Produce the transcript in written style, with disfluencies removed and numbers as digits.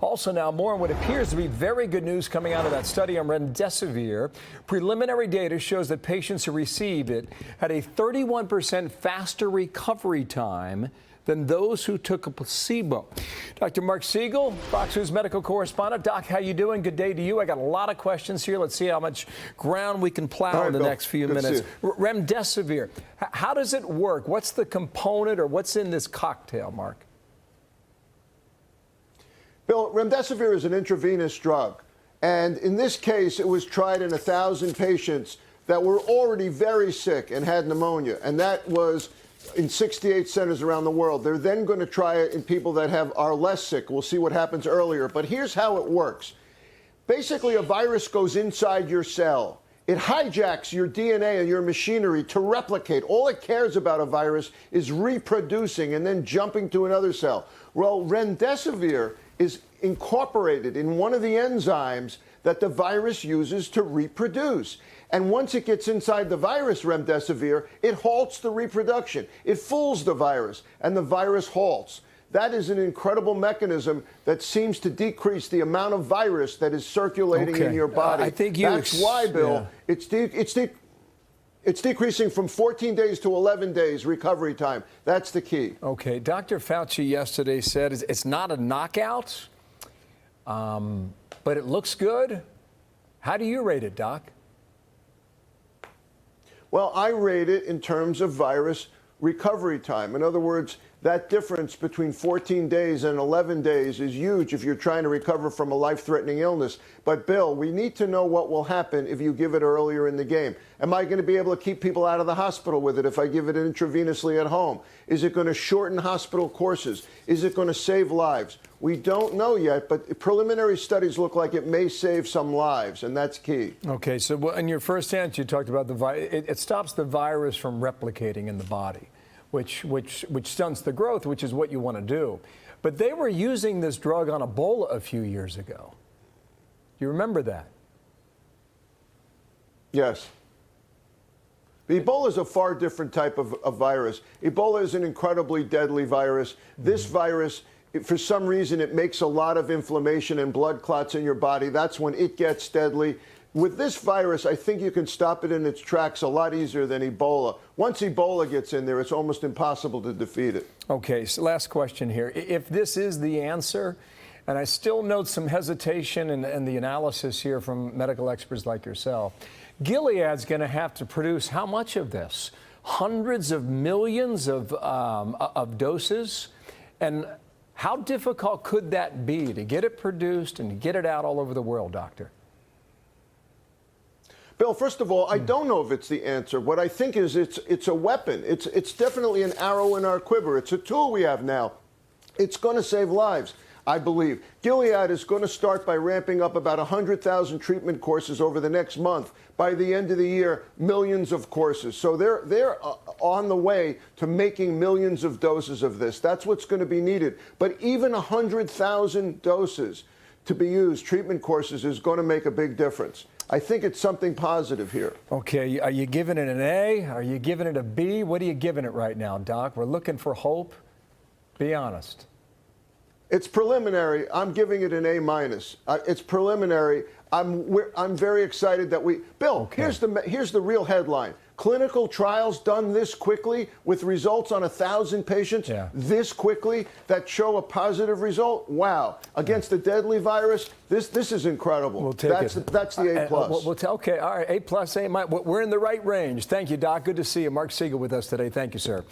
Also now, more on what appears to be very good news coming out of that study on Remdesivir. Preliminary data shows that patients who received it had a 31% faster recovery time than those who took a placebo. Dr. Marc Siegel, Fox News medical correspondent. Doc, how you doing? Good day to you. I got a lot of questions here. Let's see how much ground we can plow in the next few minutes. Remdesivir, how does it work? What's the component or what's in this cocktail, Mark? Bill, remdesivir is an intravenous drug. And in this case, it was tried in 1,000 patients that were already very sick and had pneumonia. And that was in 68 centers around the world. They're then going to try it in people that are less sick. We'll see what happens earlier. But here's how it works. Basically, a virus goes inside your cell. It hijacks your DNA and your machinery to replicate. All it cares about a virus is reproducing and then jumping to another cell. Well, remdesivir is incorporated in one of the enzymes that the virus uses to reproduce. And once it gets inside the virus, remdesivir, it halts the reproduction. It fools the virus, and the virus halts. That is an incredible mechanism that seems to decrease the amount of virus that is circulating in your body. I think that's why, Bill, it's decreasing from 14 days to 11 days recovery time. That's the key. Okay. Dr. Fauci yesterday said it's not a knockout, but it looks good. How do you rate it, Doc? Well, I rate it in terms of virus recovery time. In other words, that difference between 14 days and 11 days is huge if you're trying to recover from a life-threatening illness. But, Bill, we need to know what will happen if you give it earlier in the game. Am I going to be able to keep people out of the hospital with it if I give it intravenously at home? Is it going to shorten hospital courses? Is it going to save lives? We don't know yet, but preliminary studies look like it may save some lives, and that's key. Okay, so in your first answer, you talked about it stops the virus from replicating in the body, which stunts the growth, which is what you want to do. But they were using this drug on Ebola a few years ago. Do you remember that? Yes. Ebola is a far different type of virus. Ebola is an incredibly deadly virus. This virus, for some reason, it makes a lot of inflammation and blood clots in your body. That's when it gets deadly. With this virus, I think you can stop it in its tracks a lot easier than Ebola. Once Ebola gets in there, it's almost impossible to defeat it. Okay, so last question here. If this is the answer, and I still note some hesitation in the analysis here from medical experts like yourself, Gilead's going to have to produce how much of this? Hundreds of millions of doses? And how difficult could that be to get it produced and get it out all over the world, Doctor? Bill, first of all, I don't know if it's the answer. What I think is it's a weapon. It's definitely an arrow in our quiver. It's a tool we have now. It's going to save lives, I believe. Gilead is going to start by ramping up about 100,000 treatment courses over the next month. By the end of the year, millions of courses. So they're on the way to making millions of doses of this. That's what's going to be needed. But even 100,000 doses to be used, treatment courses, is going to make a big difference. I think it's something positive here. Okay, are you giving it an A? Are you giving it a B? What are you giving it right now, Doc? We're looking for hope. Be honest. It's preliminary. I'm giving it an A-. It's preliminary. I'm very excited that Bill, okay. Here's the real headline. Clinical trials done this quickly with results on 1,000 patients this quickly that show a positive result. Wow. Against a deadly virus, this is incredible. We'll take it. That's the A+. Okay, all right, A+, A-. We're in the right range. Thank you, Doc. Good to see you. Marc Siegel with us today. Thank you, sir.